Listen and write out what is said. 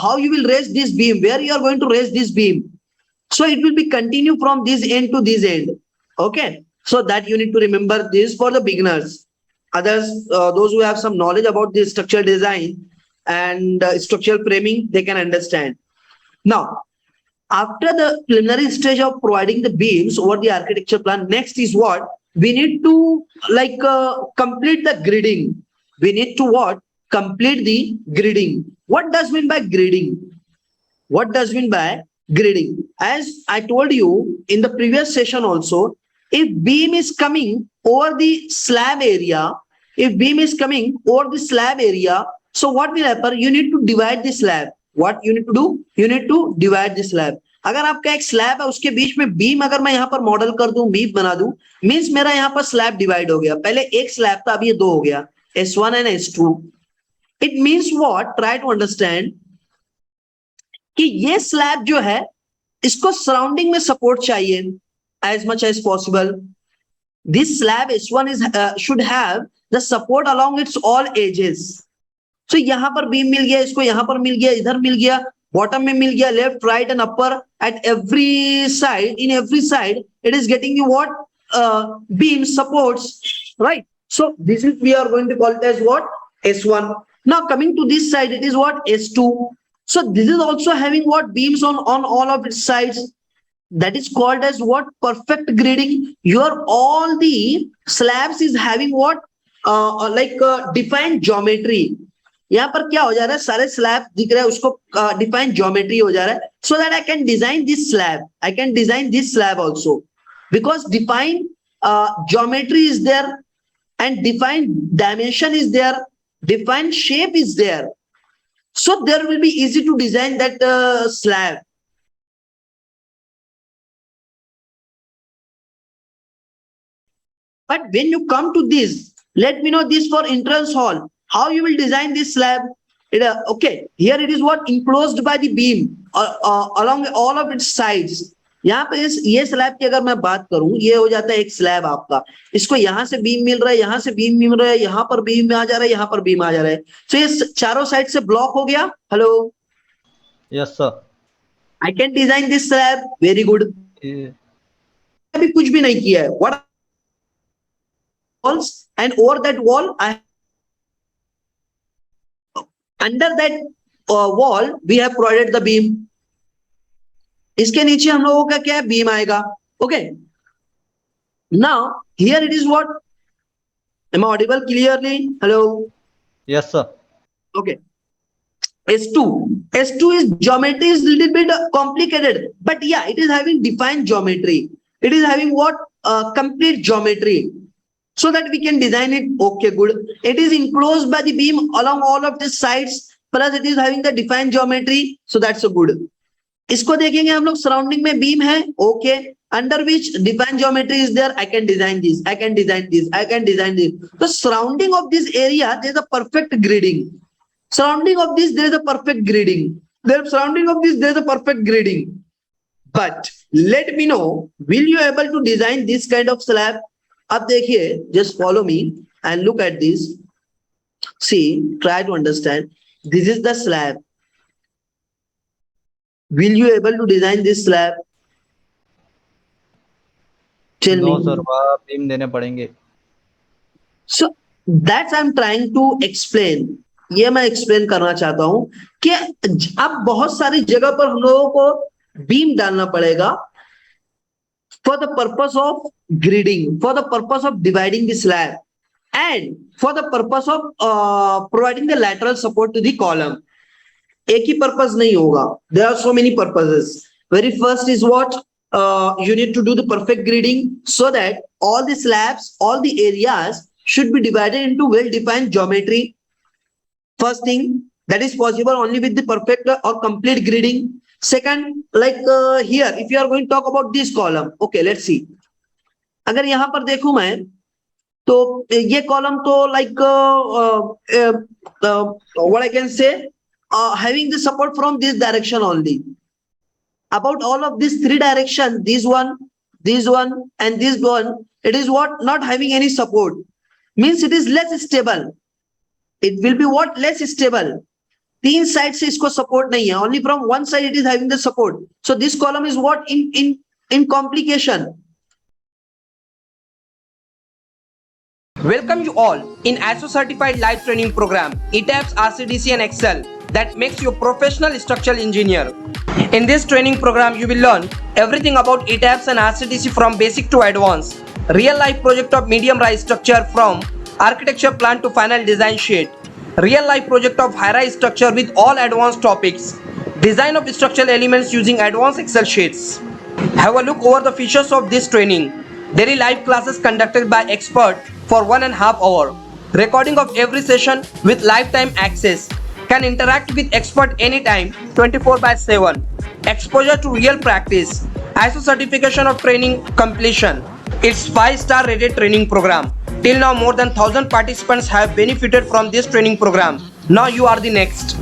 how you will raise this beam, where you are going to raise this beam. So it will be continue from this end to this end. Okay, so that you need to remember this for the beginners. Others, those who have some knowledge about this structural design and structural framing, they can understand. Now, after the preliminary stage of providing the beams over the architecture plan, next is what? We need to complete the gridding. We need to what? Complete the gridding. What does mean by gridding? What does mean by gridding? As I told you in the previous session also, if beam is coming over the slab area, so what will happen? You need to divide the slab. What you need to do? You need to divide the slab. अगर आपका एक slab है उसके बीच में beam अगर मैं यहाँ पर मॉडल कर दूं, बीम बना दूं, मींस मेरा यहाँ पर स्लैब डिवाइड हो गया. पहले एक स्लैब था, अब ये दो हो गया, S1 and S2. It means what? Try to understand कि ये स्लैब जो है इसको सराउंडिंग में सपोर्ट चाहिए as much as possible. This slab S1 is should have the support along its all edges. So यहाँ पर बीम मिल गया, इसको यहाँ पर मिल गया, इधर मिल गया, बॉटम में मिल गया, left right and upper, at every side, in every side it is getting you what? Beam supports, right? So this is, we are going to call it as what? S1. Now coming to this side, it is what? S2. So this is also having what? Beams on all of its sides. That is called as what? Perfect gridding. Your all the slabs is having what? Defined geometry. यहाँ पर क्या हो जा रहा है? सारे slab दिख रहा है, उसको डिफाइन ज्योमेट्री हो जा रहा है. So that I can design this slab. I can design this slab also because define geometry is there and define dimension is there, define shape is there. So there will be easy to design that slab. But when you come to this, let me know this for entrance hall. How you will design this slab? Okay, here it is what? Enclosed by the beam along all of its sides. यहाँ पे ये slab की अगर मैं बात करूं, ये हो जाता है एक स्लैब आपका. इसको यहाँ से बीम मिल रहा है, यहाँ से बीम मिल रहा है, यहाँ पर बीम आ जा रहा है, यहाँ पर बीम आ जा रहा है. So ये चारों साइड से ब्लॉक हो गया. Hello. Yes sir. I can design this slab. Very good. अभी कुछ भी नहीं किया है. What walls, and over that wall I under that wall we have provided the beam. इसके नीचे हम लोगों का क्या है? बीम आएगा. Okay. Now here it is what? Am I audible clearly? Hello. Yes sir. Okay. S2 is geometry is little bit complicated, but yeah, it is having defined geometry. It is having what? Complete geometry, so that we can design it. Okay, good. It is enclosed by the beam along all of the sides, plus it is having the defined geometry, so that's a good. इसको देखेंगे हम लोग. Surrounding में beam है. Okay. Under which defined geometry is there. I can design this, I can design this, I can design this. तो surrounding of this area there is a perfect gridding. Surrounding of this there is a perfect gridding. Surrounding of this there is a perfect gridding. But let me know, will you able to design this kind of slab? अब देखिए, just follow me and look at this. See, try to understand. This is the slab. Will you able to design this slab? Tell me. No sir, beam देने पड़ेंगे. So that's I'm trying to explain. ये मैं explain करना चाहता हूं कि अब बहुत सारी जगह पर हम लोगों को बीम डालना पड़ेगा for the purpose of gridding, for the purpose of dividing the slab, and for the purpose of providing the lateral support to the column. एक ही पर्पस नहीं होगा. There are so many purposes. Very first is what? you need to do the perfect gridding so that all the slabs, all the areas should be divided into well defined geometry. First thing, that is possible only with the perfect or complete gridding. Second, here, if you are going to talk about this column, okay, let's see. अगर यहाँ पर देखूं मैं, तो ये column तो what I can say, having the support from this direction only. About all of these three directions, this one, and this one, it is what? Not having any support. Means it is less stable. It will be what? Less stable. तीन side से इसको support नहीं है, only from one side it is having the support. So this column is what in complication. Welcome you all in ISO certified live training program ETABS, RCDC and Excel that makes you a professional structural engineer. In this training program you will learn everything about ETABS and RCDC from basic to advanced, real life project of medium rise structure from architecture plan to final design sheet, real life project of high rise structure with all advanced topics, design of structural elements using advanced Excel sheets. Have a look over the features of this training. Daily live classes conducted by expert for 1.5 hours. Recording of every session with lifetime access. Can interact with expert anytime 24/7. Exposure to real practice. ISO certification of training completion. It's 5-star rated training program. Till now more than 1,000 participants have benefited from this training program. Now you are the next.